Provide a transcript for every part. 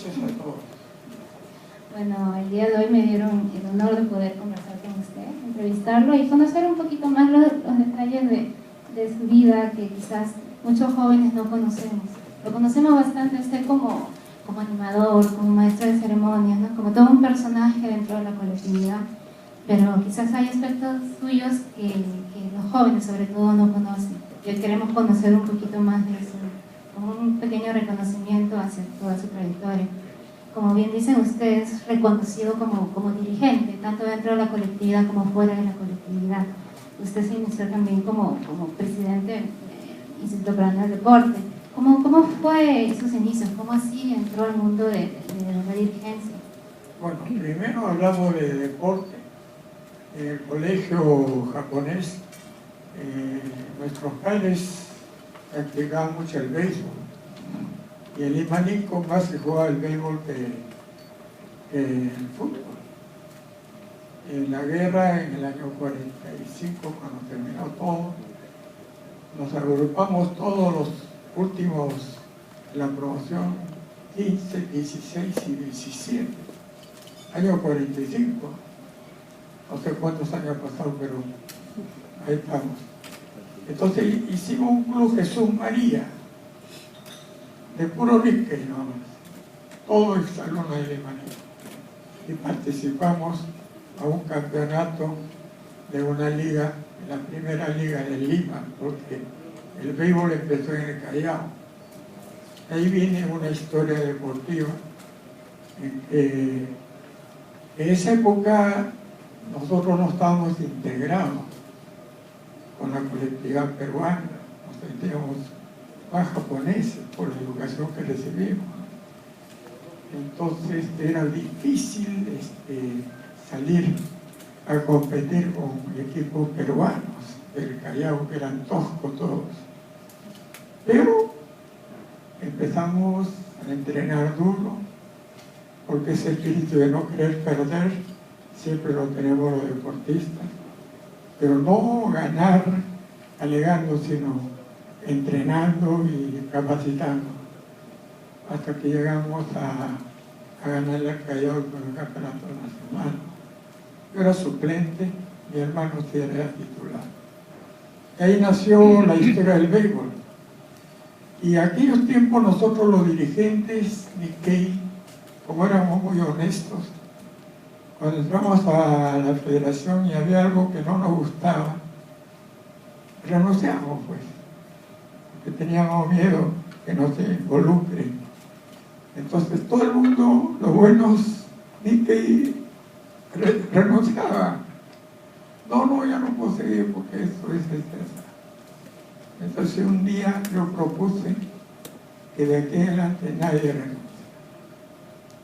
noches a todos. Bueno, el día de hoy me dieron el honor de poder conversar con usted, entrevistarlo y conocer un poquito más los detalles de su vida que quizás muchos jóvenes no conocemos. Lo conocemos bastante usted como animador, como maestro de ceremonias, ¿no? Como todo un personaje dentro de la colectividad, pero quizás hay aspectos suyos que los jóvenes sobre todo no conocen. Y queremos conocer un poquito más de eso, como un pequeño reconocimiento hacia toda su trayectoria. Como bien dicen ustedes, reconocido como dirigente, tanto dentro de la colectividad como fuera de la colectividad. Usted se inició también como presidente del Instituto Peruano del Deporte. ¿Cómo fue sus inicios? ¿Cómo así entró al mundo de la dirigencia? Bueno, primero hablamos de deporte. En el colegio japonés, nuestros padres practicaban mucho el béisbol. Y en Lima Lincoln más se jugaba el béisbol que el fútbol. En la guerra, en el año 45, cuando terminó todo, nos agrupamos todos los últimos de la promoción 15, 16 y 17. Año 45. No sé cuántos años ha pasado, pero ahí estamos. Entonces hicimos un club Jesús María, de puro Nikkei nomás, todo el salón de Alemania. Y participamos a un campeonato de una liga, la primera liga de Lima, porque el béisbol empezó en el Callao. Ahí viene una historia deportiva en que en esa época nosotros no estábamos integrados con la colectividad peruana, nos sentíamos más japoneses por la educación que recibimos. Entonces era difícil salir a competir con equipos peruanos del Callao, que eran toscos todos. Pero empezamos a entrenar duro, porque ese espíritu de no querer perder siempre lo tenemos los deportistas, pero no ganar alegando, sino entrenando y capacitando, hasta que llegamos a ganar el Callao con el campeonato nacional. Yo era suplente, mi hermano sí era titular. Y ahí nació la historia del béisbol. Y en aquellos tiempos nosotros los dirigentes Nikkei, como éramos muy honestos, cuando entramos a la federación y había algo que no nos gustaba, renunciamos pues, porque teníamos miedo que nos involucren. Entonces todo el mundo, los buenos Nikkei, renunciaban. No, ya no puedo seguir porque eso es eso. Entonces un día yo propuse que de aquí en adelante nadie renuncie.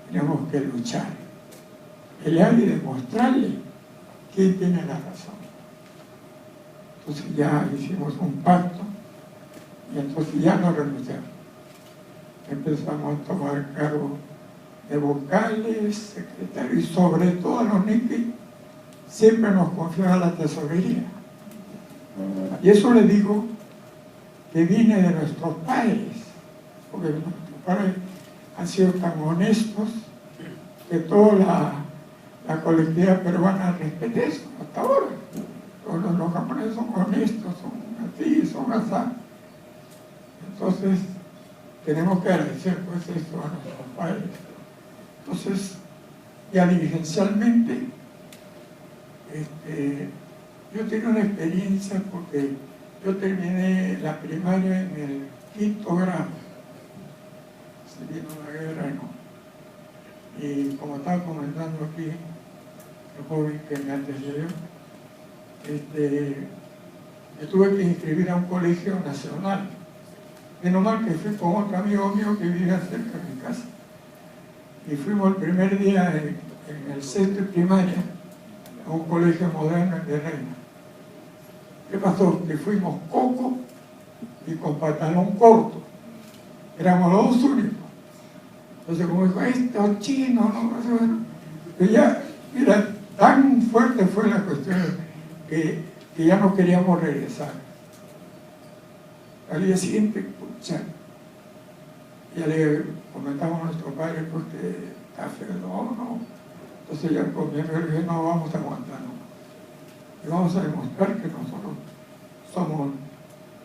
Tenemos que luchar, pelear y demostrarle quién tiene la razón. Entonces ya hicimos un pacto y entonces ya no renunciamos. Empezamos a tomar cargo de vocales, secretarios y sobre todo a los Nikkei siempre nos confiaba la tesorería. Y eso le digo que viene de nuestros padres, porque nuestros padres han sido tan honestos que toda la colectividad peruana respeta eso hasta ahora. Todos los japoneses son honestos, son así, son así. Entonces tenemos que agradecer pues esto a nuestros padres. Entonces ya dirigencialmente yo tengo una experiencia porque yo terminé la primaria en el 5º grado. Se vino la guerra, ¿no? Y como estaba comentando aquí el joven que me antecedió, me tuve que inscribir a un colegio nacional. Menos mal que fui con otro amigo mío que vivía cerca de mi casa. Y fuimos el primer día en el centro de primaria a un colegio moderno en de Reina. ¿Qué pasó? Que fuimos coco y con pantalón corto. Éramos los dos únicos. Entonces, como dijo, estos chinos, ¿no? Y ya, mira, tan fuerte fue la cuestión que ya no queríamos regresar. Al día siguiente, pucha, ya le comentamos a nuestro padre, pues que está feo, no. Entonces ya con mi amigo le dije, no, vamos a aguantarnos. Y vamos a demostrar que nosotros somos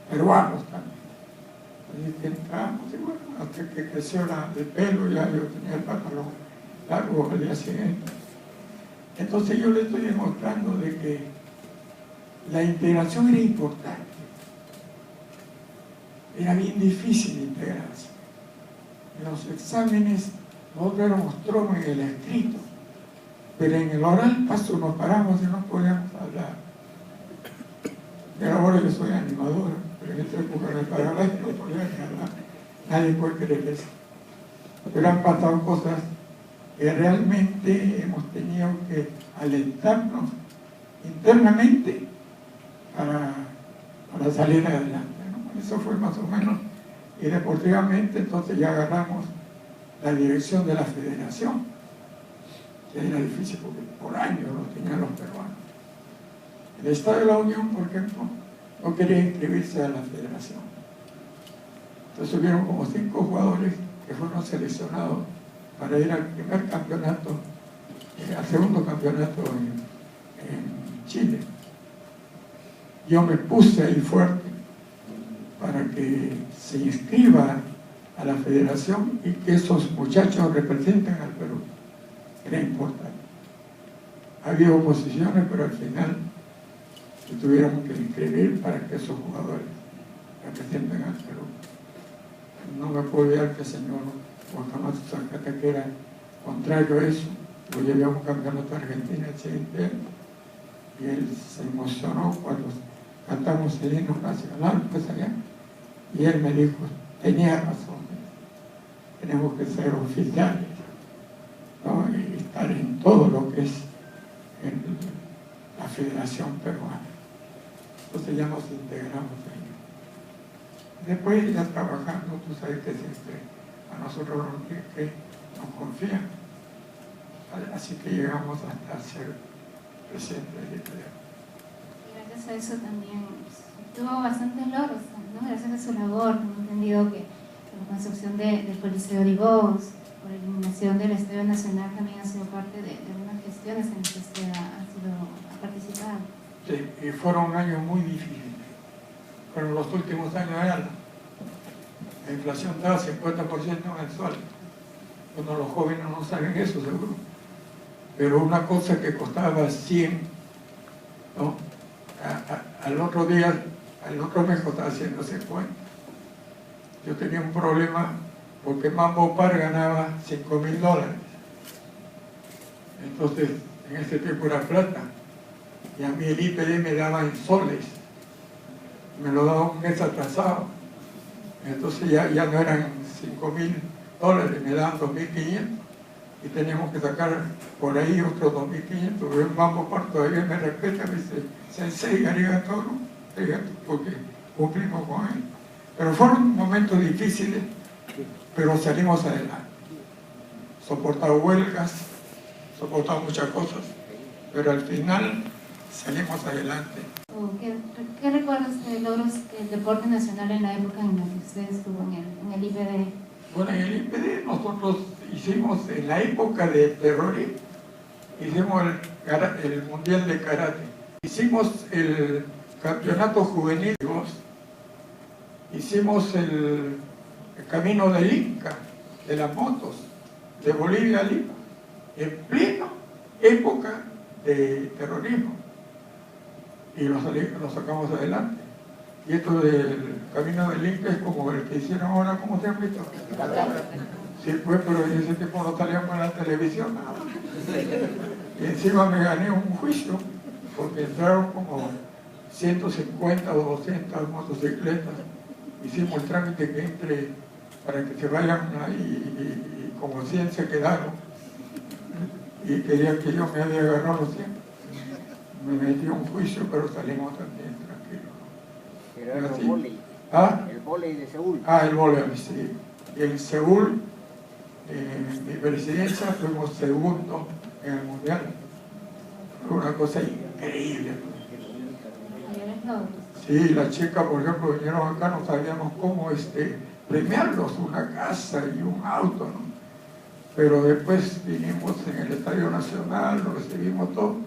peruanos también. Así que entramos y bueno, hasta que creció el pelo, ya yo tenía el pantalón largo al día siguiente. Entonces yo le estoy demostrando de que la integración era importante. Era bien difícil integrarse. En los exámenes nosotros éramos tromos en el escrito, pero en el oral paso nos paramos y no podíamos hablar. Y ahora yo soy animador, pero en esta época me paraba y no podía ni hablar. Nadie puede creer eso. Pero han pasado cosas que realmente hemos tenido que alentarnos internamente para salir adelante, ¿no? Eso fue más o menos. Y deportivamente entonces ya agarramos la dirección de la federación, que era difícil porque por años lo tenían los peruanos. El Estado de la Unión, por ejemplo, no quería inscribirse a la federación. Entonces hubieron como 5 jugadores que fueron seleccionados para ir al primer campeonato, al segundo campeonato en Chile. Yo me puse ahí fuerte para que se inscriba a la federación y que esos muchachos representen al Perú. Era importante. Había oposiciones, pero al final se tuvieron que inscribir para que esos jugadores representen al Perú. No me puedo olvidar que el señor Juan Camacho Zacata, que era contrario a eso, lo llevé a un campeonato de Argentina el siguiente año, y él se emocionó cuando cantamos el himno nacional, pues allá, y él me dijo, tenía razón, tenemos que ser oficiales, ¿no? Y estar en todo lo que es la Federación Peruana. Entonces ya nos integramos ahí. Después ya trabajando, tú sabes que siempre a nosotros nos confían, así que llegamos hasta ser presidente del IPD. Gracias a eso también tuvo bastantes logros, ¿no? Gracias a su labor, hemos entendido que la construcción del Coliseo Origós, por la iluminación del Estadio Nacional también ha sido parte de algunas gestiones en las que usted ha participado. Sí, y fueron años muy difíciles. Fueron los últimos años de la inflación estaba 50% mensual. Bueno, los jóvenes no saben eso seguro. Pero una cosa que costaba 100, ¿no? Al otro mes costaba 150. Yo tenía un problema porque Mambo Par ganaba $5.000. Entonces, en ese tiempo era plata. Y a mí el IPD me daba en soles. Me lo daba un mes atrasado. Entonces ya no eran $5.000, me daban 2.500. Y teníamos que sacar por ahí otros 2.500. El Mambo Par todavía me respeta, me dice, Sensei, arigato, ¿no? Porque cumplimos con él. Pero fueron momentos difíciles, pero salimos adelante. Soportado huelgas, soportado muchas cosas, pero al final salimos adelante. ¿Qué recuerda usted de logros del deporte nacional en la época en la que usted estuvo en el IPD? Bueno, en el IPD nosotros hicimos, en la época de terrorismo, hicimos el Mundial de Karate. Hicimos el campeonato juvenil, hicimos el camino del Inca, de las motos, de Bolivia a Lima, en plena época de terrorismo. Y lo sacamos adelante. Y esto del camino del Inca es como el que hicieron ahora, ¿cómo se han visto? Sí, pues, pero en ese tiempo no salíamos en la televisión. Y encima me gané un juicio, porque entraron como 150 o 200 motocicletas. Hicimos el trámite que entre para que se vayan ahí, y como 100 se quedaron. Y querían que yo me había agarrado los 100. Me metí a un juicio, pero salimos también tranquilos. Era el vóley. ¿Ah? El vóley de Seúl. Ah, el vóley, sí. Y en Seúl, en mi presidencia, fuimos segundo en el mundial. Fue una cosa increíble. Mayores logros. Sí, las chicas, por ejemplo, vinieron acá, no sabíamos cómo premiarlos, una casa y un auto, ¿no? Pero después vinimos en el Estadio Nacional, lo recibimos todo,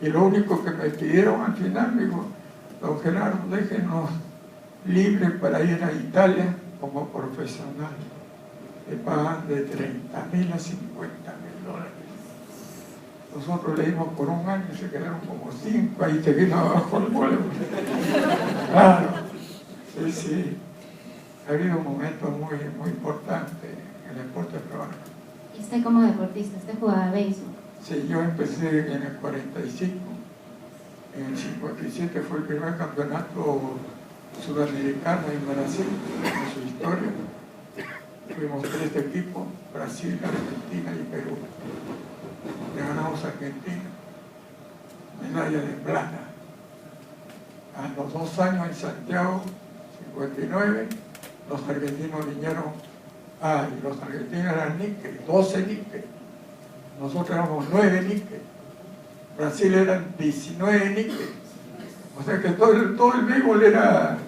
y lo único que me pidieron al final, me dijo, don Gerardo, déjenos libres para ir a Italia como profesional. Le pagan de 30.000 a 50.000 dólares. Nosotros le dimos por un año y se quedaron como 5, ahí se vino abajo el vuelo. Claro, sí, sí. Ha habido un momento muy, muy importante en el deporte peruano. ¿Y usted como deportista, usted jugaba béisbol? Sí, yo empecé en el 45. En el 57 fue el primer campeonato sudamericano en Brasil, en su historia. Fuimos 3 equipos, Brasil, Argentina y Perú. Le ganamos a Argentina, medalla de plata. A los 2 años en Santiago, 59, los argentinos vinieron, y los argentinos eran níquel, 12 níquel. Nosotros éramos 9 níquel. Brasil eran 19 níquel. O sea que todo el béisbol era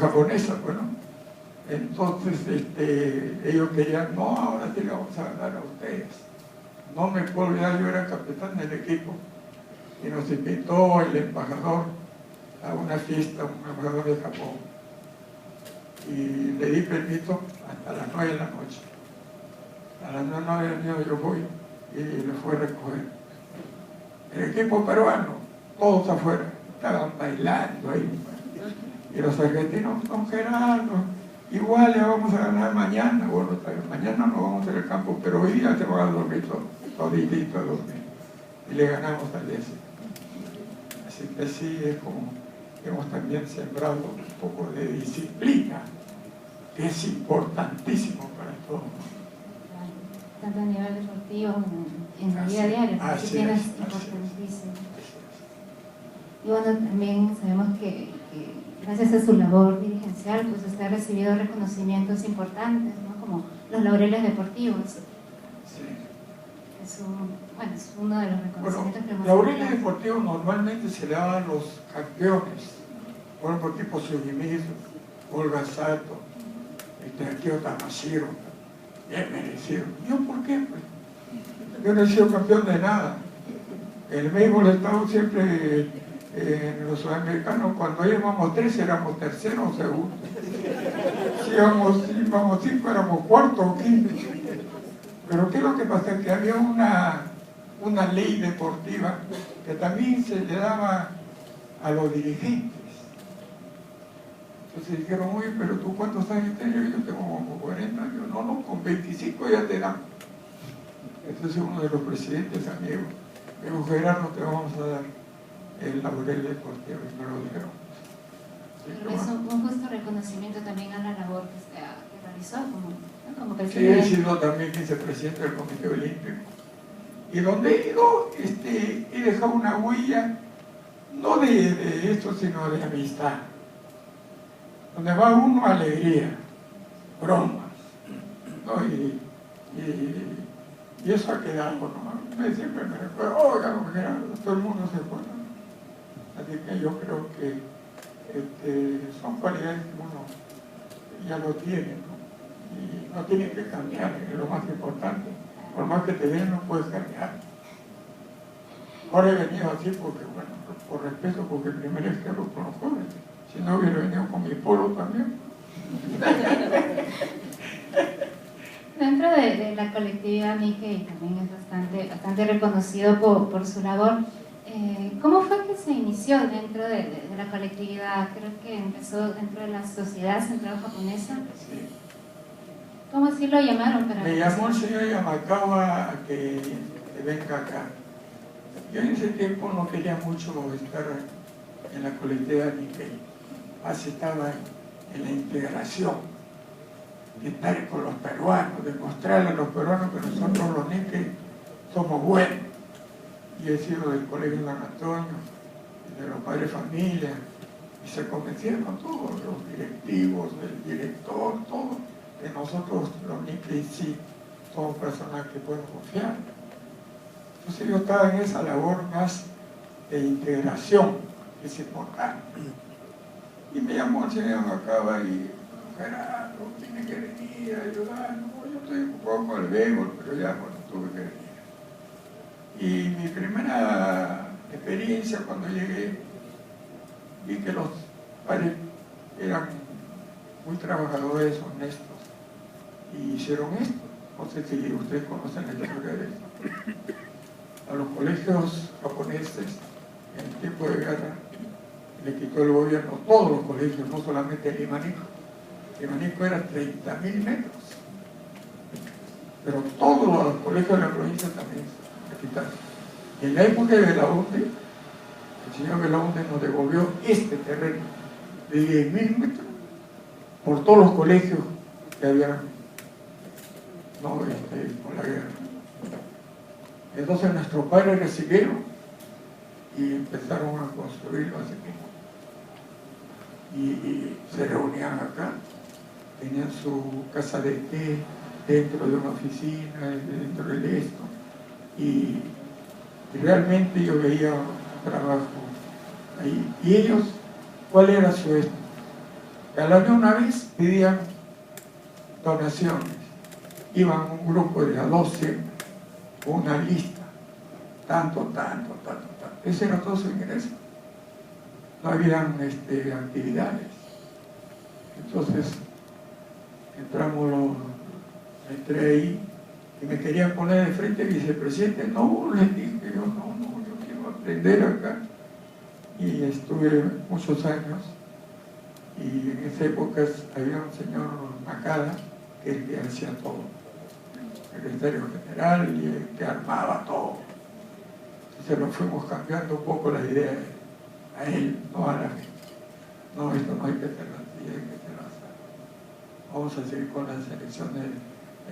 japonesa, pues, ¿no? Entonces ellos querían, no, ahora sí le vamos a ganar a ustedes. No me puedo olvidar, yo era capitán del equipo y nos invitó el embajador a una fiesta, un embajador de Japón, y le di permiso hasta las 9 de la noche. A las 9 de la noche yo voy y le fue a recoger. El equipo peruano, todos afuera, estaban bailando ahí. Y los argentinos, don Gerardo, igual le vamos a ganar mañana. Bueno, mañana no vamos al campo, pero hoy día se van a dormir toditito a dormir. Y le ganamos al día siguiente. Así que sí, es como que hemos también sembrado un poco de disciplina, que es importantísimo para todos. Tanto a nivel deportivo en la vida diaria, la disciplina es importantísima. Y bueno, también sabemos que gracias a su labor dirigencial, pues usted ha recibido reconocimientos importantes, ¿no? Como los laureles deportivos. Sí. Es uno de los reconocimientos que hemos laureles tenido. deportivos normalmente se le daban a los campeones, por ejemplo, tipo Sugimizu, Olga Sato, Akio Tamashiro, bien merecido. ¿Yo por qué? Pues? Yo no he sido campeón de nada. El béisbol ha estado siempre en los sudamericanos, cuando íbamos 3 éramos tercero o segundo. Si íbamos 5 éramos cuarto o quinto. Pero ¿qué es lo que pasa? Que había una ley deportiva que también se le daba a los dirigentes. Entonces dijeron, oye, pero tú ¿cuántos años tienes? Yo tengo como 40 años. No, con 25 ya te dan. Entonces uno de los presidentes amigos me dijo, Gerardo, te vamos a dar el laurel deportivo, y me lo dieron. Pero es un justo reconocimiento también a la labor que realizó como Sí, presidente. he sido también vicepresidente del Comité Olímpico. Y donde he ido, he dejado una huella, no de esto, sino de amistad. Donde va uno, alegría, bromas, ¿no? Y eso ha quedado, ¿no? Siempre me recuerdo, oiga, todo el mundo se acuerda. Así que yo creo que son cualidades que uno ya lo tiene, ¿no? Y no tiene que cambiar, es lo más importante. Por más que te den, no puedes cambiar. Ahora he venido así porque, bueno, por respeto, porque primero es que hablo con los jóvenes. Si no hubiera venido con mi polo también. Dentro de la colectividad Nikkei también es bastante reconocido por su labor. ¿Cómo fue que se inició dentro de la colectividad? Creo que empezó dentro de la Sociedad Central Japonesa. Sí. ¿Cómo así lo llamaron? Para Me llamó el señor Yamakawa a que venga acá. Yo en ese tiempo no quería mucho estar en la colectividad Nikkei. Más estaba en la integración, de estar con los peruanos, demostrarle a los peruanos que nosotros los Nikkei somos buenos. Y he sido del Colegio San Antonio, de los padres de familia, y se convencieron todos, los directivos, el director, todos, que nosotros los Nikkei sí somos personas que pueden confiar. Entonces yo estaba en esa labor más de integración, que es importante. Y me llamó el señor Macaba y, Gerardo, tiene que venir a ayudar. No, yo estoy ocupado con el béisbol, pero ya bueno, tuve que venir. Y mi primera experiencia cuando llegué, vi que los padres eran muy trabajadores, honestos, y hicieron esto. No sé si ustedes conocen la historia de esto. A los colegios japoneses, en el tiempo de guerra, le quitó el gobierno todos los colegios, no solamente el Imanico. El Imanico era 30.000 metros, pero todos los colegios de la provincia también le quitaron. En la época de Belaúnde, el señor Belaúnde nos devolvió este terreno de 10.000 metros por todos los colegios que habían con la guerra. Entonces nuestros padres recibieron y empezaron a construirlo así mismo. Y se reunían acá, tenían su casa de té dentro de una oficina, dentro del esto. Y realmente yo veía un trabajo ahí. Y ellos, ¿cuál era su esto? Al año una vez pedían donaciones. Iban un grupo de a 12, una lista, tanto. Ese era todo su ingreso. No habían actividades. Entonces, entré ahí y me querían poner de frente vicepresidente. No, les dije yo, yo quiero aprender acá. Y estuve muchos años. Y en esa época había un señor Macada, que es el que hacía todo, el secretario general y el que armaba todo. Entonces lo fuimos cambiando un poco la idea a él, no a la gente. No, esto no hay que hacerlo así, hay que hacerlo así. Vamos a seguir con la selección de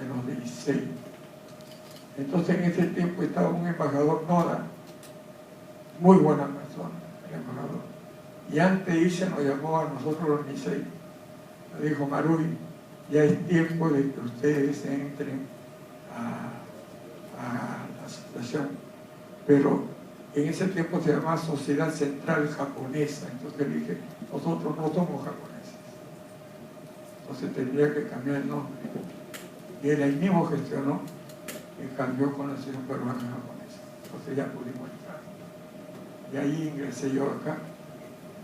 los 16. Entonces en ese tiempo estaba un embajador Noda, muy buena persona, el embajador. Y antes de irse nos llamó a nosotros los 16. Nos dijo: Maruy, ya es tiempo de que ustedes entren a la asociación. Pero en ese tiempo se llamaba Sociedad Central Japonesa. Entonces le dije: nosotros no somos japoneses. Entonces tendría que cambiar el nombre. Y él ahí mismo gestionó y cambió con la Asociación Peruana Japonesa. Entonces ya pudimos entrar. Y ahí ingresé yo acá.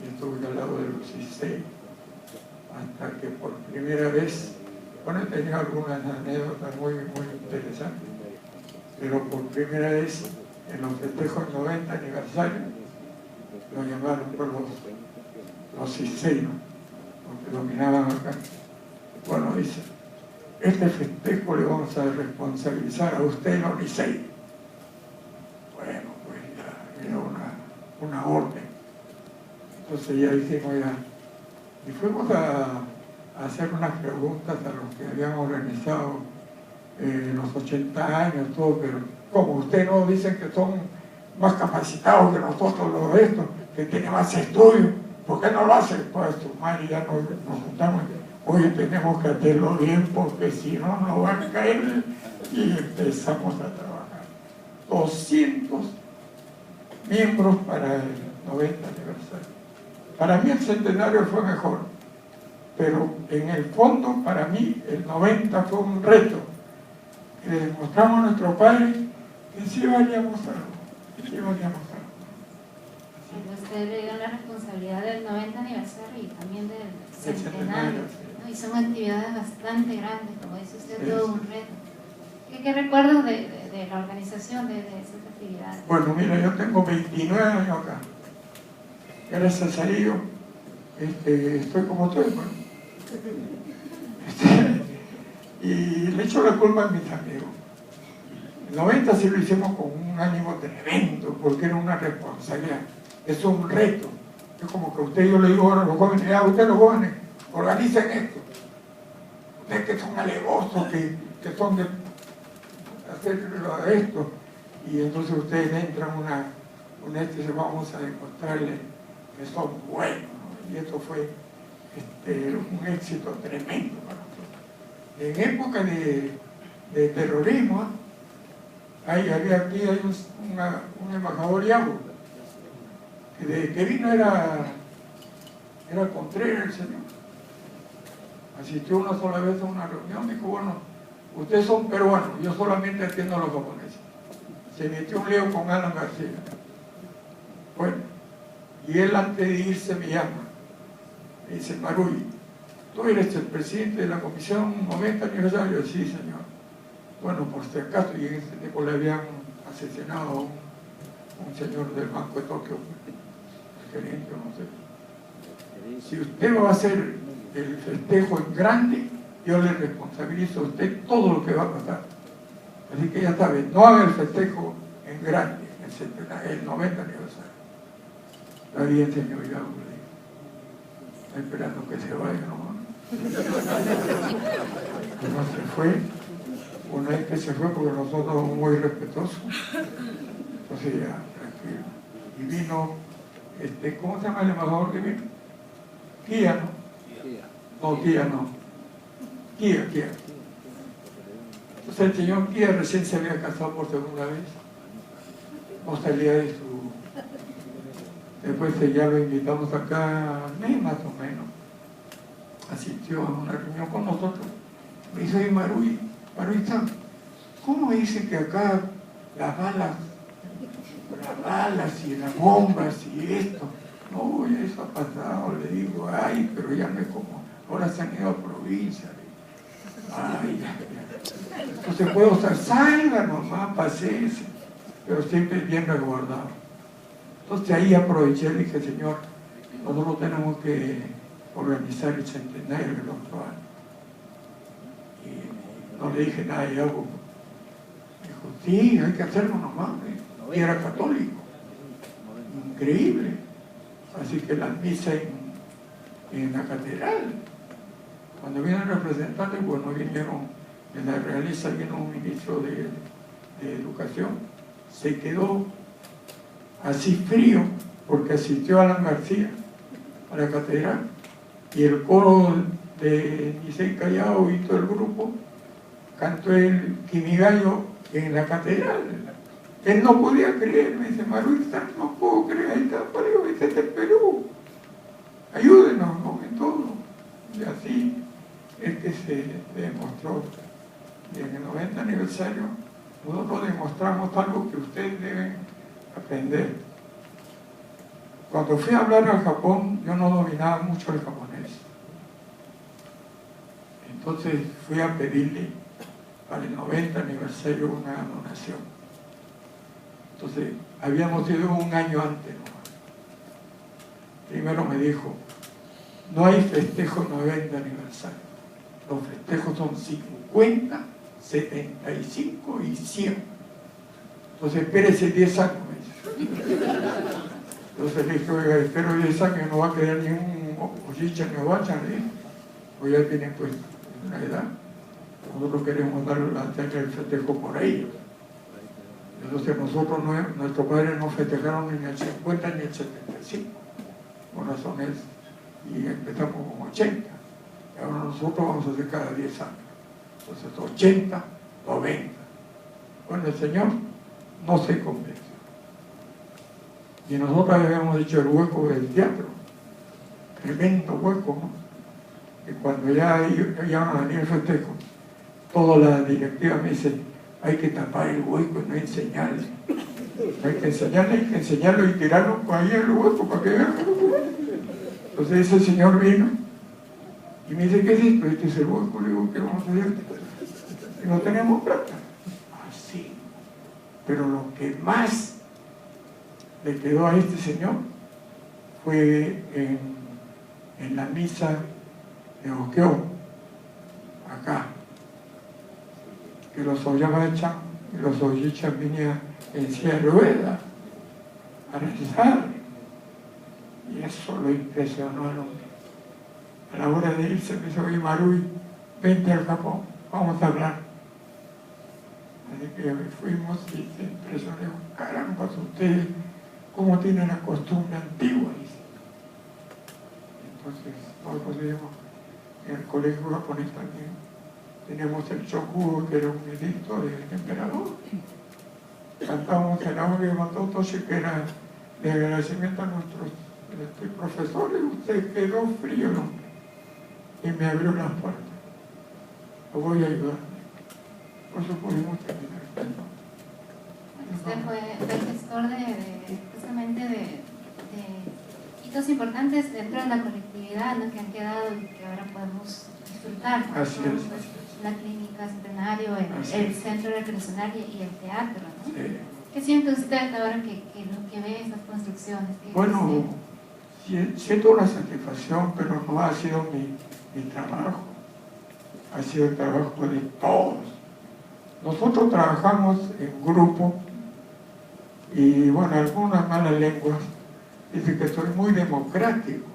Y estuve al lado de los 16, hasta que por primera vez, bueno, he tenido algunas anécdotas muy interesantes, pero por primera vez en los festejos 90 aniversario, lo llamaron por los 16, ¿no? Porque dominaban acá. Bueno, dice: este festejo le vamos a responsabilizar a usted, los 16. Bueno, pues ya era una orden. Entonces ya dijimos ya, y fuimos a hacer unas preguntas a los que habían organizado los 80 años, todo, pero como ustedes no dicen que son más capacitados que nosotros los estos, que tienen más estudios, ¿por qué no lo hacen? Pues su madre ya nos juntamos, oye, tenemos que hacerlo bien porque si no nos van a caer, y empezamos a trabajar. 200 miembros para el 90 aniversario. Para mí el centenario fue mejor, pero en el fondo para mí el 90 fue un reto, que le demostramos a nuestros padres que sí valíamos algo, Usted le dio la responsabilidad del 90 aniversario y también del centenario, ¿no? Y son actividades bastante grandes, como dice usted, todo un reto. ¿Qué recuerdos de la organización de esas actividades? Bueno, mira, yo tengo 29 años acá. Gracias a ello, estoy como estoy, bueno. Y le echo la culpa a mis amigos. El 90 sí lo hicimos con un ánimo tremendo, porque era una responsabilidad, es un reto. Es como que yo le digo ahora a los jóvenes: ya, ustedes los jóvenes, organicen esto. Ustedes que son alevosos, que son de hacer esto. Y entonces ustedes entran y dicen: vamos a demostrarles que son buenos, ¿no? Y esto fue un éxito tremendo para nosotros. En época de terrorismo, hay un embajador Yago, que desde que vino era Contreras el señor. asistió una sola vez a una reunión, dijo, bueno, ustedes son peruanos, yo solamente atiendo a los japoneses. Se metió un lío con Alan García. Bueno, y él antes de irse me llama, me dice, Marulli, tú eres el presidente de la comisión 90 aniversario. Sí, señor. Bueno, por si acaso, y en ese tiempo le habían asesinado a un señor del Banco de Tokio, el gerente, no sé. Si usted va a hacer el festejo en grande, yo le responsabilizo a usted todo lo que va a pasar. Así que ya sabe, no haga el festejo en grande, el 90 aniversario. Está bien, señor, ya lo digo. Está esperando que se vaya, ¿no? No se fue. Una vez que se fue, porque nosotros somos muy respetuosos. Entonces ya, tranquilo. Y vino, ¿cómo se llama el embajador que vino? Kia, ¿no? No, Kia no. Kia. Entonces el señor Kia recién se había casado por segunda vez. No salía de su... Después ya lo invitamos acá, más o menos. Asistió a una reunión con nosotros. Me dice, oye, Marulli, ¿cómo dice que acá las balas y las bombas y esto? No, ya eso ha pasado, le digo, ay, pero ya no es como, ahora se han ido a provincia. Ay, ya. Entonces puedo estar, salga nomás, paséese, pero siempre bien resguardado. Entonces ahí aproveché y dije, señor, nosotros tenemos que organizar el centenario del otro año. Y no le dije nada, y algo. Dijo, sí, hay que hacerlo nomás. Y era católico. Increíble. Así que la misa en la catedral. Cuando vienen representantes, bueno, vinieron, en la realeza vino un ministro de Educación, se quedó así frío, porque asistió a Alan García a la catedral, y el coro de Nicey Callao y todo el grupo cantó el Quimigallo en la catedral. Él no podía creer, me dice, Marulli, no puedo creer, ahí está Perú, este es el Perú, ayúdenos, ¿no?, en todo. Y así es que se demostró. Y en el 90 aniversario nosotros demostramos algo que ustedes deben aprender. Cuando fui a hablar al Japón, yo no dominaba mucho el japonés. Entonces fui a pedirle para el 90 aniversario una donación. Entonces, habíamos ido un año antes nomás. Primero me dijo, no hay festejo 90 aniversario. Los festejos son 50, 75 y 100. Entonces, espérese 10 años, me dice. Entonces le dije, oiga, espero 10 años, no va a quedar ni un ojicha ni obacha, pues ya tienen pues una edad. Nosotros queremos hacer el festejo por ellos. Entonces nosotros, nuestros padres no festejaron ni el 50 ni el 75, por razones, y empezamos con 80. Y ahora nosotros vamos a hacer cada 10 años. Entonces 80, 90. Bueno, el Señor no se convenció. Y nosotros habíamos dicho el hueco del teatro, tremendo hueco, ¿no? Y cuando ya van a venir el festejo, toda la directiva me dice, hay que tapar el hueco y no enseñarle. Hay que enseñarlo y tirarlo ahí en el hueco para que vean. Entonces ese señor vino y me dice, ¿qué es esto? Este es el hueco. Le digo, ¿qué vamos a hacer? Y no tenemos plata. Así. Pero lo que más le quedó a este señor fue en la misa de Oqueo, acá, que los Oyabachan y los Oyichas venían en silla de ruedas a rezar, y eso lo impresionó al hombre. A la hora de irse me dice, oye, Marulli, vente al Japón, vamos a hablar. Así que fuimos y se impresionó, caramba, ustedes cómo tienen la costumbre antigua, dice. Entonces nosotros tenemos en el colegio japonés también, teníamos el Shokudo, que era un edicto del emperador. Cantábamos el audio de Matotoshi, que era de agradecimiento a nuestros profesores. Usted quedó frío, ¿no? y me abrió las puertas. Lo voy a ayudar. Por eso por mucho respeto. Usted fue gestor justamente de hitos importantes dentro de la colectividad, ¿no? Que han quedado y que ahora podemos disfrutar, ¿no? Así Como, es. pues, la clínica Centenario, el centro recreacional y el teatro, ¿no? Sí. ¿Qué siente usted ahora que ve esas construcciones? Bueno, siento una satisfacción, pero no ha sido mi trabajo, ha sido el trabajo de todos. Nosotros trabajamos en grupo y, bueno, algunas malas lenguas dicen que soy muy democrático.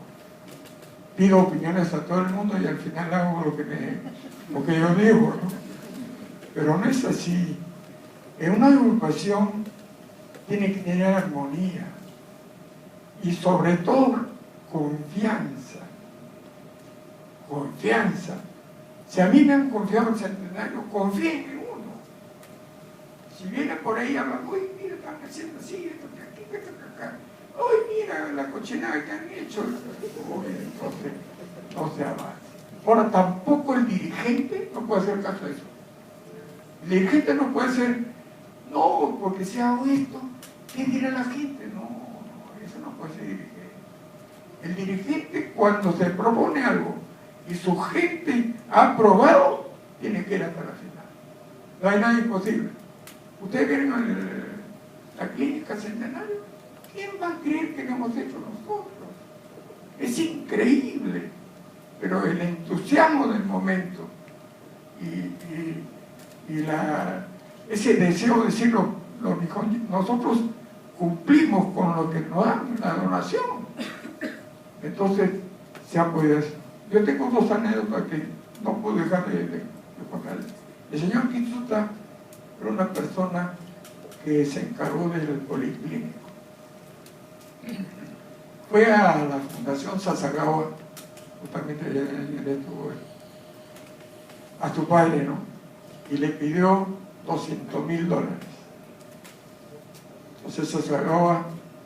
Pido opiniones a todo el mundo y al final hago lo que yo digo, ¿no? Pero no es así. En una agrupación tiene que tener armonía y sobre todo confianza. Confianza. Si a mí me han confiado el Centenario, confíen en uno. Si viene por ahí hablando, uy, mira, están haciendo así, esto que aquí, esto que acá. Uy, mira la cochinada que han hecho. Uy, entonces no se avanza. Ahora, tampoco el dirigente no puede hacer caso a eso. El dirigente no puede ser, no, porque si hago esto, ¿qué dirá la gente? No, eso no puede ser dirigente. El dirigente, cuando se propone algo y su gente ha aprobado, tiene que ir hasta la final. No hay nada imposible. Ustedes vieron la clínica Centenario. ¿Quién va a creer que lo hemos hecho nosotros? Es increíble. Pero el entusiasmo del momento y ese deseo de decir lo mejor, nosotros cumplimos con lo que nos dan, la donación. Entonces se ha podido hacer. Yo tengo dos anécdotas que no puedo dejar de contar. El señor Quitsuta era una persona que se encargó del policlínico. Fue a la Fundación Sasagawa, justamente le estuvo a su padre, ¿no? Y le pidió $200,000. Entonces Sasagawa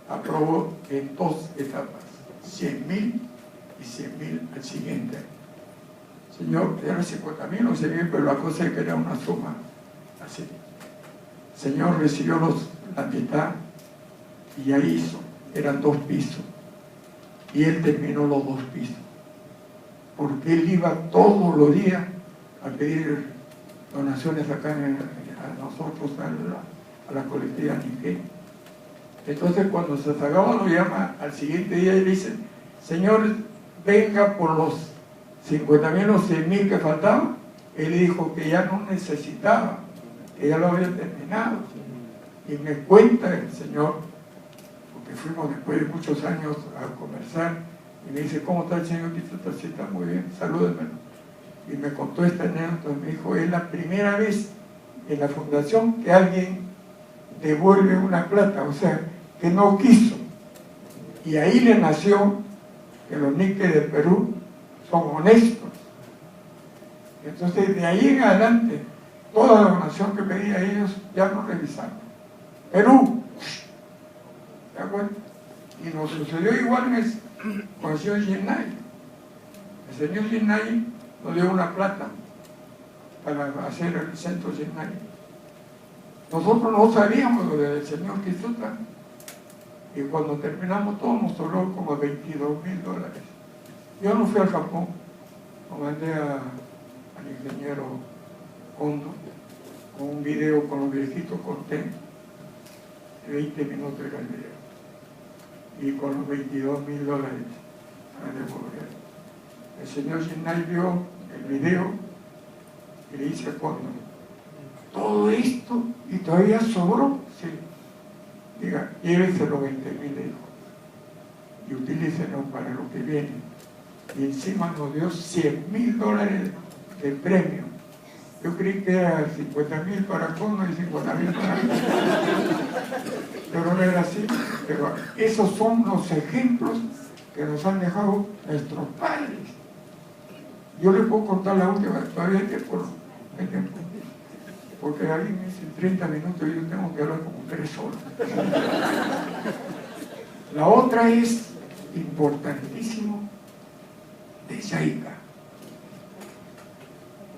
aprobó en dos etapas, 100,000 y 100,000 al siguiente. Señor, eran 50,000 o 100,000, pero la cosa es que era una suma así. El señor recibió la mitad y ahí hizo, eran 2 pisos. Y él terminó los 2 pisos. Porque él iba todos los días a pedir donaciones acá a nosotros, a la colectividad Nikkei. Entonces cuando Sasagawa lo llama al siguiente día y le dice, señor, venga por los 50,000 o 100,000 que faltaban. Él dijo que ya no necesitaba, que ya lo había terminado. Y me cuenta el señor, porque fuimos después de muchos años a conversar, y me dice, ¿cómo está el señor Quitsuta? Sí, está muy bien, salúdenmelo. Y me contó esta anécdota, me dijo, es la primera vez en la fundación que alguien devuelve una plata, o sea, que no quiso. Y ahí le nació que los Nikkei de Perú son honestos. Entonces, de ahí en adelante, toda la donación que pedía ellos ya no revisaron. Perú, ¿de acuerdo? Y nos sucedió igual con el señor Jinnai. El señor Jinnai nos dio una plata para hacer el centro Jinnai. Nosotros no sabíamos lo del señor Quitsuta. Y cuando terminamos todo nos sobró como $22,000. Yo no fui al Japón, lo mandé al ingeniero Kondo con un video con los viejitos contentos. 20 minutos era el video. Y con los $22,000 para devolver. El señor Jinnai vio el video y le dice a Kondo, todo esto y todavía sobró. Sí. Diga, llévese los 20,000, le dijo, y utilícenlo para lo que viene. Y encima nos dio $100,000 de premio. Yo creí que era 50,000 para Kondo y 50,000 para mí. Pero no era así. Pero esos son los ejemplos que nos han dejado nuestros padres. Yo les puedo contar la última, todavía que por el tiempo. Porque alguien me dice 30 minutos y yo tengo que hablar como 3 horas. La otra es importantísimo de Yaica.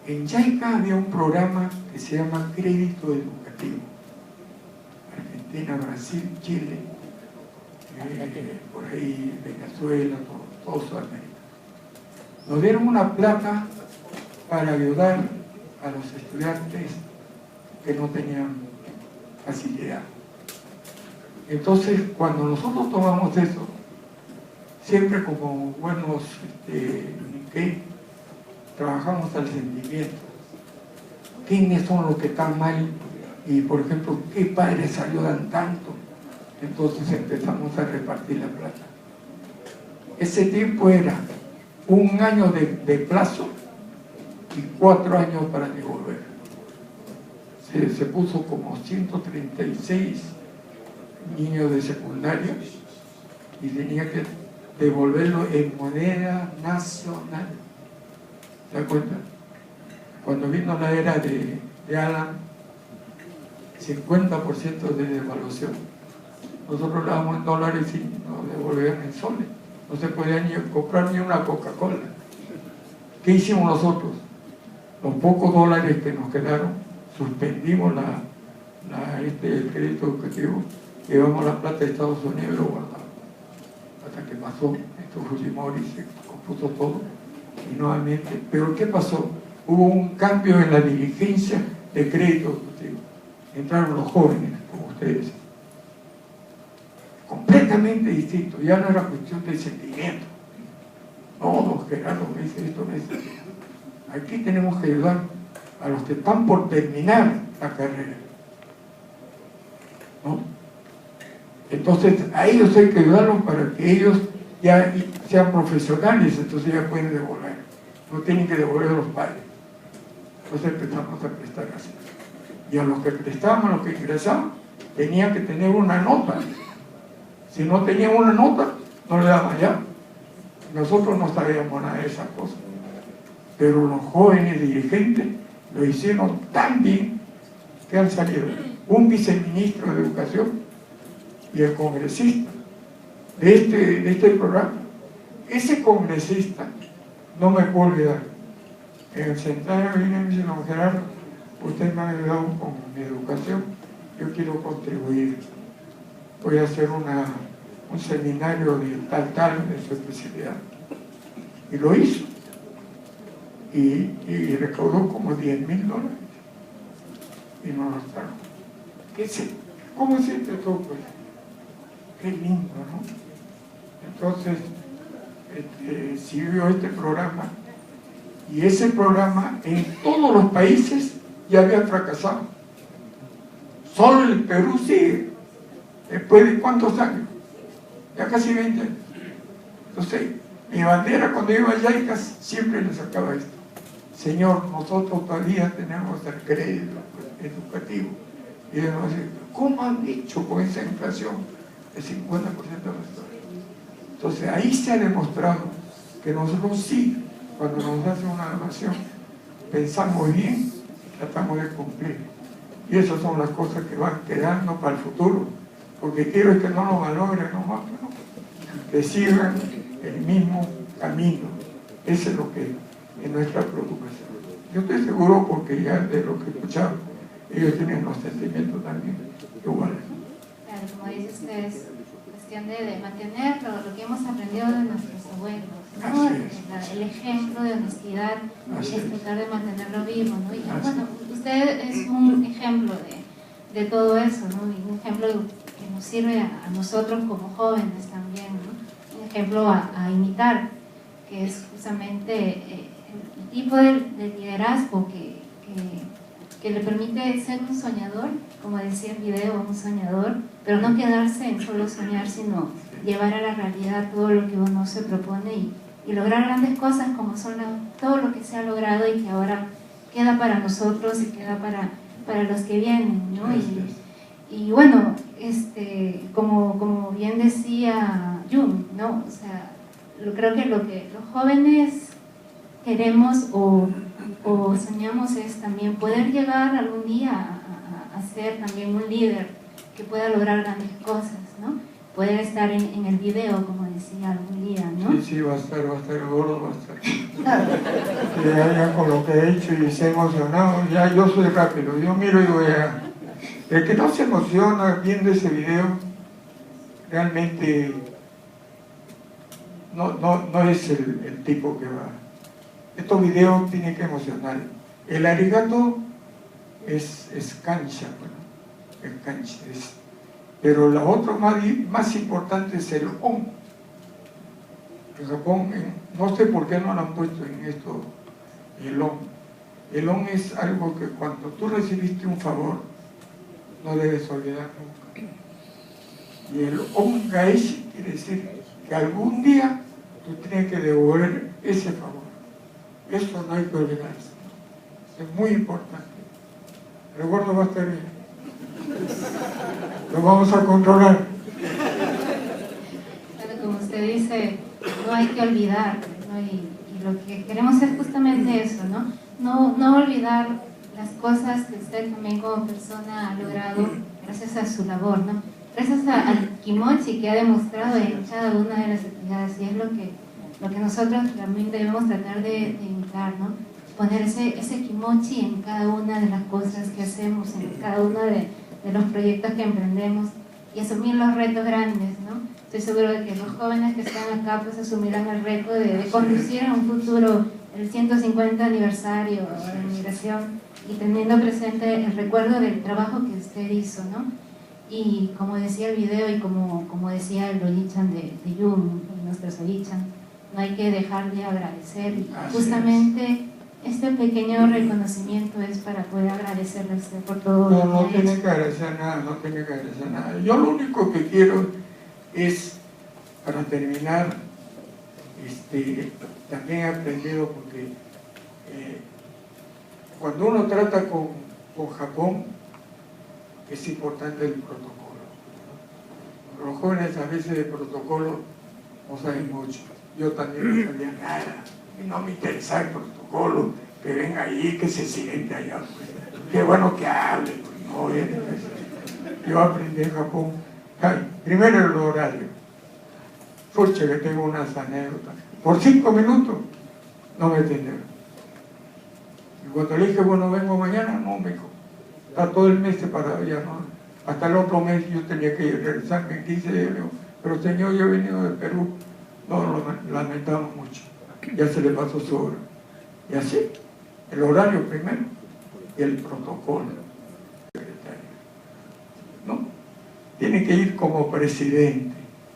En Yaica había un programa que se llama Crédito Educativo. Argentina, Brasil, Chile, por ahí Venezuela, todo Sudamérica. Nos dieron una plata para ayudar a los estudiantes que no tenían facilidad. Entonces, cuando nosotros tomamos eso, siempre como buenos nikkei, trabajamos al sentimiento. ¿Quiénes son los que están mal? Y, por ejemplo, ¿qué padres ayudan tanto? Entonces empezamos a repartir la plata. Ese tiempo era 1 año de plazo y 4 años para devolver. Se puso como 136 niños de secundaria y tenía que devolverlo en moneda nacional. ¿Se da cuenta? Cuando vino la era de Alan, 50% de devaluación. Nosotros le damos en dólares y nos devolvían en soles. No se podía ni comprar ni una Coca-Cola. ¿Qué hicimos nosotros? Los pocos dólares que nos quedaron, suspendimos el crédito educativo, llevamos la plata de Estados Unidos y lo guardamos. Hasta que pasó estos Fujimori, se compuso todo y nuevamente. Pero ¿qué pasó? Hubo un cambio en la dirigencia de crédito educativo. Entraron los jóvenes, como ustedes. Completamente distinto. Ya no era cuestión de sentimiento. No, don Gerardo me dice esto, me dice. Aquí tenemos que ayudar a los que están por terminar la carrera, ¿no? Entonces a ellos hay que ayudarlos para que ellos ya sean profesionales, entonces ya pueden devolver, no tienen que devolver a los padres. Entonces empezamos a prestar así, y a los que prestaban, a los que ingresaban, tenían que tener una nota. Si no tenían una nota, no le daban ya. Nosotros no sabíamos nada de esas cosas, pero los jóvenes dirigentes lo hicieron tan bien que han salido un viceministro de Educación y el congresista de este programa. Ese congresista no me puede olvidar. En el centenario viene y me dice: don Gerardo, usted me ha ayudado con mi educación, yo quiero contribuir, voy a hacer un seminario de tal de su especialidad. Y lo hizo. Y recaudó como $10,000 y nos los trajo. ¿Cómo siente todo? Pues qué lindo, ¿no? Entonces sirvió este programa, y ese programa en todos los países ya había fracasado. Solo el Perú sigue, después de ¿cuántos años? Ya casi 20 años. Entonces mi bandera cuando iba a Yaica siempre le sacaba esto: Señor, nosotros todavía tenemos el crédito educativo. Y ellos nos dicen: ¿cómo han dicho con esa inflación de 50% de los dólares? Entonces ahí se ha demostrado que nosotros sí, cuando nos hacen una donación, pensamos bien, tratamos de cumplir. Y esas son las cosas que van quedando para el futuro, porque quiero que no nos valores, no, que sigan el mismo camino. Eso es lo que es nuestra preocupación. Yo estoy seguro, porque ya de lo que he escuchado, ellos tienen los sentimientos también iguales. Claro, como dice usted, es cuestión de mantener lo que hemos aprendido de nuestros abuelos, ¿no? El ejemplo de honestidad, es tratar de mantenerlo vivo, ¿no? Y bueno, usted es un ejemplo de todo eso, ¿no? Y un ejemplo que nos sirve a nosotros como jóvenes también, ¿no? Un ejemplo a imitar, que es justamente el tipo de liderazgo que le permite ser un soñador, como decía el video, un soñador, pero no quedarse en solo soñar, sino llevar a la realidad todo lo que uno se propone y lograr grandes cosas, como son todo lo que se ha logrado y que ahora queda para nosotros y queda para los que vienen, ¿no? Y bueno, como bien decía Jung, ¿no? O sea, creo que lo que los jóvenes queremos o soñamos es también poder llegar algún día a ser también un líder que pueda lograr grandes cosas, ¿no? Poder estar en el video, como decía decía algún día, ¿no? Sí, va a estar gordo, va a estar. Ya con lo que he hecho y se ha emocionado, ya yo soy rápido, yo miro y digo ya. El que no se emociona viendo ese video, realmente no es el tipo que va. Estos videos tienen que emocionar. El arigato es cancha, bueno, es cancha. Pero la otra más importante es el on. En Japón, no sé por qué no lo han puesto en esto, el on. El on es algo que cuando tú recibiste un favor, no debes olvidar nunca. Y el on gaeshi quiere decir que algún día tú tienes que devolver ese favor. Eso no hay que olvidarse. Es muy importante. El gordo va a estar bien. Lo vamos a controlar. Bueno, como usted dice, no hay que olvidar, ¿no? Y lo que queremos es justamente eso, ¿no? No olvidar las cosas que usted también como persona ha logrado gracias a su labor, ¿no? Gracias al kimochi que ha demostrado en cada una de las actividades, y es lo que nosotros también debemos tratar de imitar, ¿no? Poner ese kimochi en cada una de las cosas que hacemos, en cada uno de los proyectos que emprendemos, y asumir los retos grandes, ¿no? Estoy seguro de que los jóvenes que están acá pues asumirán el reto de conducir en un futuro el 150 aniversario de migración, y teniendo presente el recuerdo del trabajo que usted hizo, ¿no? Y como decía el video y como decía el Olichan de Yum, nuestros Olichan, no hay que dejar de agradecer. Y justamente este pequeño reconocimiento es para poder agradecerle a usted por todo lo que No ha tiene hecho. que agradecer nada, no tiene que agradecer nada. Yo lo único que quiero es, para terminar, también he aprendido porque cuando uno trata con Japón, es importante el protocolo. Los jóvenes a veces de protocolo no saben mucho. Yo también no sabía nada. Y no me interesaba el protocolo. Que venga ahí, que se siente allá. Pues. Qué bueno que hable. Pues. No, yo aprendí en Japón. Primero el horario. Pucha, que tengo unas anécdotas. Por 5 minutos no me atendieron. Y cuando le dije, bueno, vengo mañana, no me dijo. Está todo el mes separado, ya no. Hasta el otro mes yo tenía que regresarme en 15 días. Pero señor, yo he venido de Perú. No, lo lamentamos mucho. Ya se le pasó su hora. Y así, el horario primero y el protocolo. ¿No? Tiene que ir como presidente.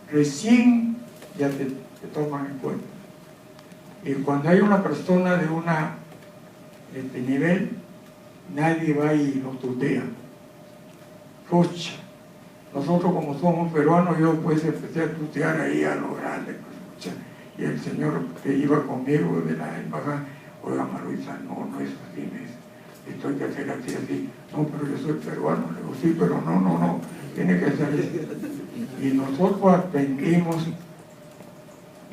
Recién ya te toman en cuenta. Y cuando hay una persona de una nivel, nadie va y lo tutea. Pucha, nosotros como somos peruanos, yo pues empecé a tutear ahí a lo grande. Pucha, y el señor que iba conmigo de la embajada, oiga Maruiza, no es así, esto hay que hacer así. No, pero yo soy peruano. Le digo, sí, pero no, tiene que ser así. Y nosotros aprendimos,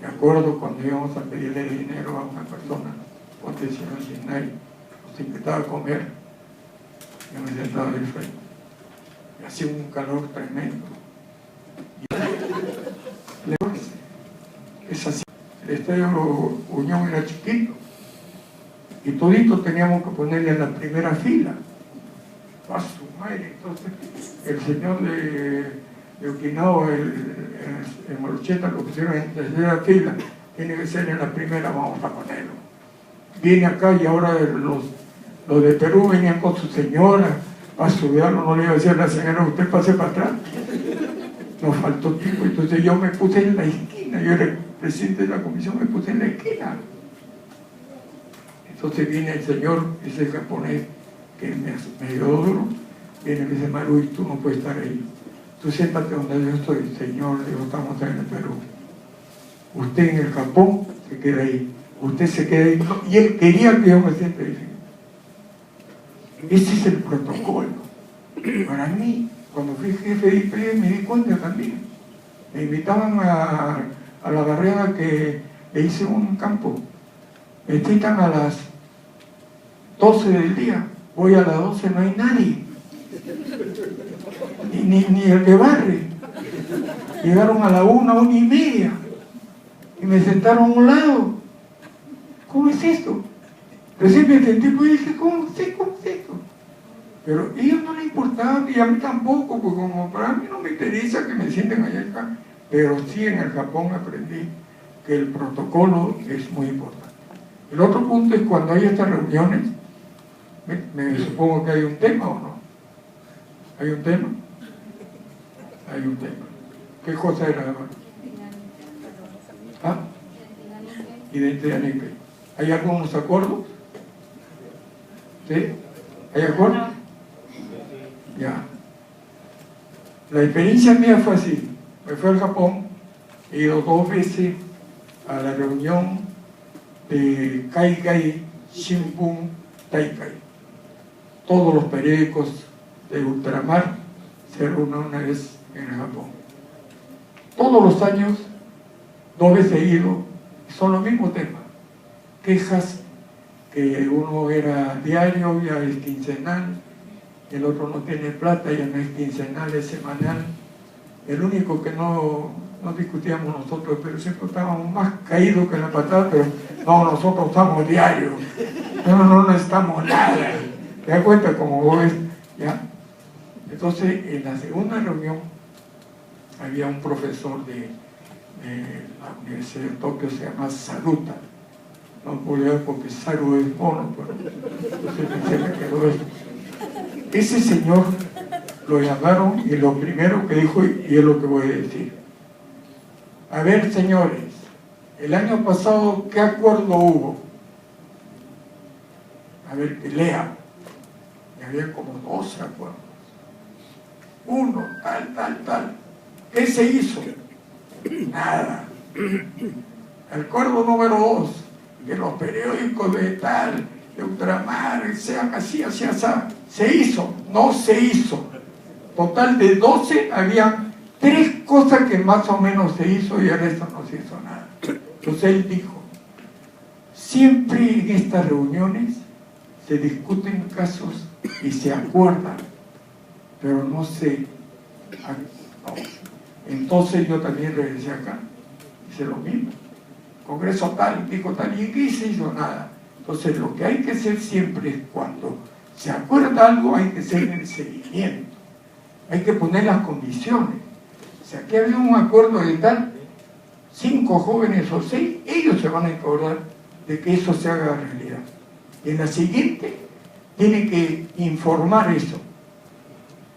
de acuerdo, cuando íbamos a pedirle dinero a una persona, cuando el señor Shinai nos invitaba a comer, yo me sentaba del frente. Y hacía un calor tremendo. Es así. El Estadio Unión era chiquito. Y todito teníamos que ponerle en la primera fila. A su madre. Entonces, el señor de Okinawa, el Morocheta, lo pusieron en tercera fila. Tiene que ser en la primera, vamos a ponerlo. Viene acá y ahora los de Perú venían con su señora. A estudiarlo, no le iba a decir a la señora, usted pase para atrás. Nos faltó tiempo, entonces yo me puse en la esquina. Yo era el presidente de la comisión, me puse en la esquina. Entonces viene el señor, ese japonés, que me dio duro, viene y me dice, Maru, tú no puedes estar ahí. Tú siéntate donde yo estoy, señor, le digo, estamos en el Perú. Usted en el Japón se queda ahí. Usted se queda ahí. Y él quería que yo me siente ahí. Ese es el protocolo. Para mí, cuando fui jefe de IPE, me di cuenta también. Me invitaban a la barriada que le hice un campo. Me citan a las 12 del día. Voy a las 12, no hay nadie. Ni el que barre. Llegaron a la 1:30. y me sentaron a un lado. ¿Cómo es esto? Recién me sentí y dije, ¿cómo es esto? Pero a ellos no les importaba y a mí tampoco, porque como para mí no me interesa que me sienten allá acá, pero sí en el Japón aprendí que el protocolo es muy importante. El otro punto es cuando hay estas reuniones, me supongo que hay un tema o no. ¿Hay un tema? Hay un tema. ¿Qué cosa era, hermano? ¿Ah? Identidad NIPE. ¿Hay algunos acuerdos? ¿Sí? ¿Hay acuerdos? Ya. La experiencia mía fue así. Me fui al Japón, he ido 2 veces a la reunión de Kaikai Shimbun Taikai. Todos los periódicos de ultramar se reúnen una vez en el Japón. Todos los años, 2 veces he ido, son los mismos temas. Quejas, que uno era diario, ya es quincenal, el otro no tiene plata, ya no es quincenal, es semanal. El único que no discutíamos nosotros, pero siempre estábamos más caídos que la patada, pero no, nosotros estamos diarios, no necesitamos nada. ¿Te das cuenta? Como vos ves, ¿ya? Entonces, en la segunda reunión, había un profesor de la Universidad de Tokio, se llama Saruta. No puedo leer porque Saru es mono, pero entonces se me quedó eso. Ese señor lo llamaron y lo primero que dijo, y es lo que voy a decir. A ver, señores, el año pasado, ¿qué acuerdo hubo? A ver, que lea. Y había como 12 acuerdos. Uno, tal. ¿Qué se hizo? Nada. Acuerdo número 2, que los periódicos de tal, de ultramar, sean así. ¿Se hizo? No se hizo. Total de 12, habían 3 cosas que más o menos se hizo y el resto no se hizo nada. Entonces él dijo, siempre en estas reuniones se discuten casos y se acuerdan, pero no se... No. Entonces yo también regresé acá, hice lo mismo. Congreso tal, dijo tal, y aquí se hizo nada. Entonces lo que hay que hacer siempre es cuando se acuerda algo, hay que hacer el seguimiento. Hay que poner las condiciones. Si aquí había un acuerdo de tal, 5 jóvenes o 6, ellos se van a acordar de que eso se haga realidad. Y en la siguiente, tiene que informar eso.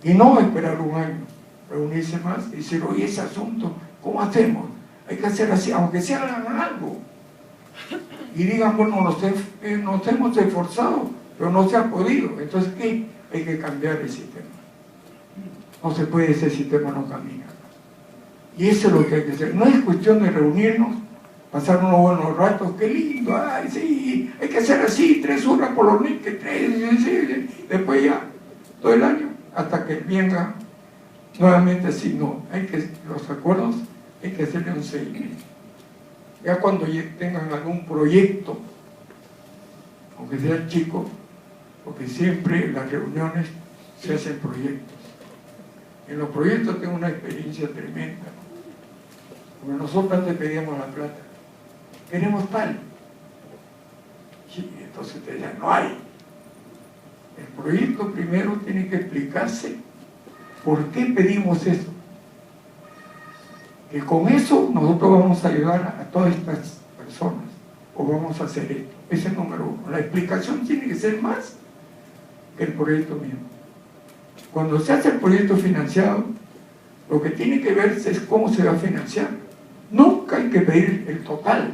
Y no esperar un año, reunirse más y decir, oye, ese asunto, ¿cómo hacemos? Hay que hacer así, aunque se hagan algo. Y digan, bueno, nos hemos esforzado, pero no se ha podido. Entonces, ¿qué? Hay que cambiar el sistema. No se puede, ese sistema no camina. Y eso es lo que hay que hacer. No es cuestión de reunirnos, pasar unos buenos ratos, qué lindo, ay, sí, hay que hacer así, 3 horas por los niños, 3, sí, después ya, todo el año, hasta que venga nuevamente así. No, hay que, los acuerdos, hay que hacerle un seguimiento. Ya cuando tengan algún proyecto, aunque sea chico, porque siempre en las reuniones se hacen proyectos. En los proyectos tengo una experiencia tremenda, porque nosotros antes pedíamos la plata, queremos tal, y entonces te decían, no hay. El proyecto primero tiene que explicarse por qué pedimos eso, que con eso nosotros vamos a ayudar a todas estas personas, o vamos a hacer esto. Ese es el número 1. La explicación tiene que ser más que el proyecto mismo. Cuando se hace el proyecto financiado, lo que tiene que verse es cómo se va a financiar. Nunca hay que pedir el total.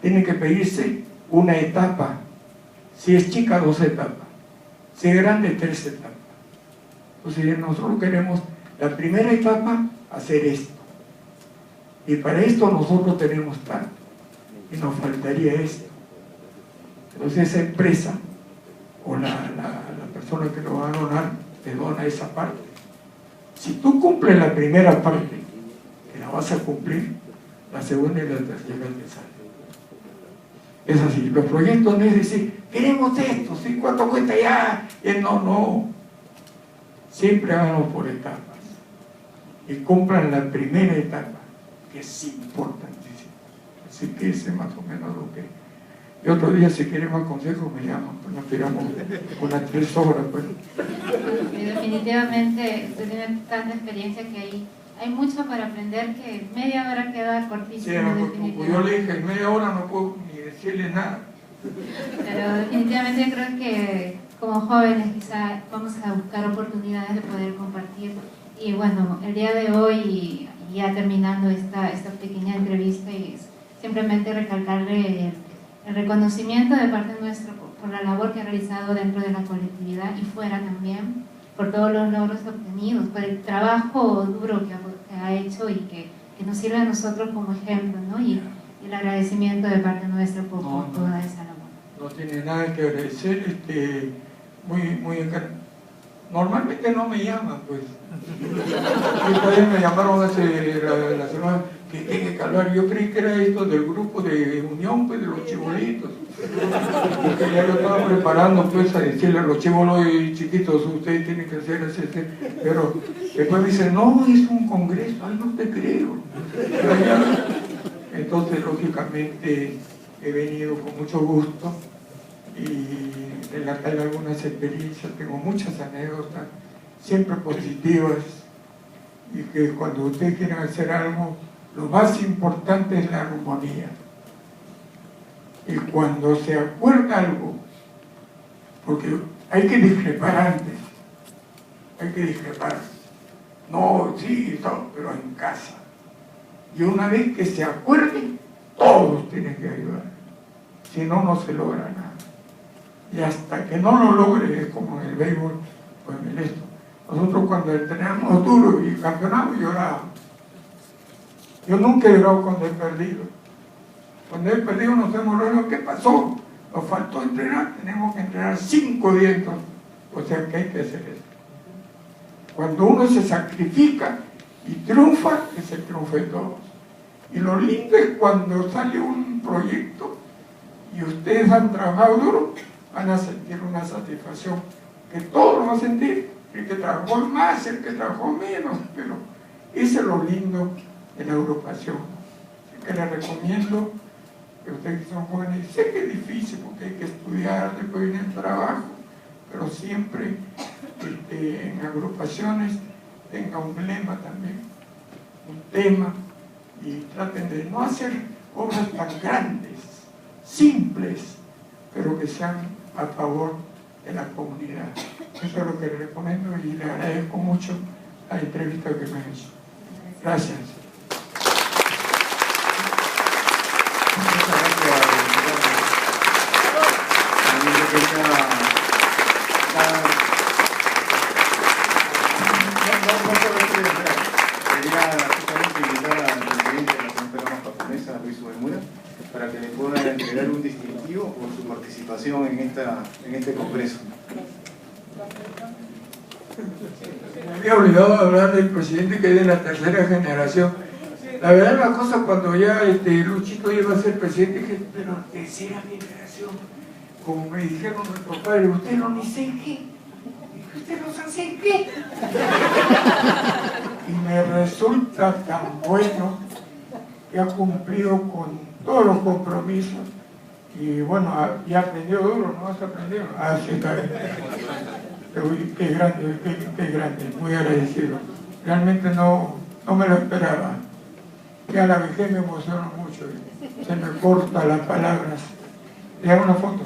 Tiene que pedirse una etapa. Si es chica, 2 etapas. Si es grande, 3 etapas. Entonces nosotros queremos la primera etapa hacer esto. Y para esto nosotros tenemos tanto. Y nos faltaría esto. Entonces esa empresa o la persona que lo va a donar, te dona esa parte. Si tú cumples la primera parte, que la vas a cumplir, la segunda y la tercera te sale. Es así. Los proyectos no es decir, queremos esto, ¿sí? ¿Cuánto cuesta ya? No. Siempre háganlo por etapas. Y cumplan la primera etapa, que es importantísimo. Así que ese es más o menos lo que... Y otro día, si quieren más consejos, me llaman, pues nos tiramos unas 3 horas. Pues. Y definitivamente usted tiene tanta experiencia que hay mucho para aprender, que media hora queda cortísimo. Sí, yo le dije, en media hora no puedo ni decirle nada. Pero definitivamente creo que como jóvenes quizá vamos a buscar oportunidades de poder compartir. Y bueno, el día de hoy, ya terminando esta pequeña entrevista, y simplemente recalcarle el reconocimiento de parte nuestra por la labor que ha realizado dentro de la colectividad y fuera también, por todos los logros obtenidos, por el trabajo duro que ha hecho y que nos sirve a nosotros como ejemplo, ¿no? Y el agradecimiento de parte nuestra por toda esa labor. No tiene nada que agradecer, normalmente no me llaman, pues. Esta vez me llamaron hace la semana que tiene que hablar. Yo creí que era esto del grupo de unión, pues, de los chibolitos. Porque ya yo estaba preparando, pues, a decirle a los chibolos chiquitos, ustedes tienen que hacer así. Pero después me dicen, no, es un congreso, ay, no te creo. Entonces, lógicamente, he venido con mucho gusto y relatar algunas experiencias. Tengo muchas anécdotas, siempre positivas, y que cuando ustedes quieren hacer algo, lo más importante es la armonía. Y cuando se acuerda algo, porque hay que discrepar antes, hay que discrepar, no, sí, todo, pero en casa. Y una vez que se acuerden, todos tienen que ayudar, si no, no se logra nada. Y hasta que no lo logre, es como en el béisbol o en el esto. Nosotros cuando entrenamos duro y campeonamos, llorábamos. Yo nunca he llorado cuando he perdido. Cuando he perdido nos hemos reído, ¿qué pasó? Nos faltó entrenar, tenemos que entrenar 5 días. O sea que hay que hacer eso. Cuando uno se sacrifica y triunfa, que se triunfe todos. Y lo lindo es cuando sale un proyecto y ustedes han trabajado duro, van a sentir una satisfacción que todos lo van a sentir, el que trabajó más, el que trabajó menos, pero eso es lo lindo de la agrupación. Así que les recomiendo que ustedes que son jóvenes, sé que es difícil porque hay que estudiar, después viene el trabajo, pero siempre en agrupaciones tenga un lema también, un tema, y traten de no hacer obras tan grandes, simples, pero que sean a favor de la comunidad. Eso es lo que le recomiendo y le agradezco mucho la entrevista que me ha hecho. Gracias. Para que le puedan entregar un distintivo por su participación en este congreso. Me había olvidado hablar del presidente que es de la 3ª generación. La verdad, la cosa, cuando ya Luchito iba a ser presidente, dije, pero 3ª generación, como me dijeron nuestros padres, usted no ni sé qué, usted no sabe qué. Y me resulta tan bueno que ha cumplido con todos los compromisos y bueno, ya aprendió duro, ¿no has aprendido? Ah, sí, está bien. Qué grande, muy agradecido. Realmente no me lo esperaba. Ya a la vejez me emociona mucho, se me cortan las palabras. Le hago una foto.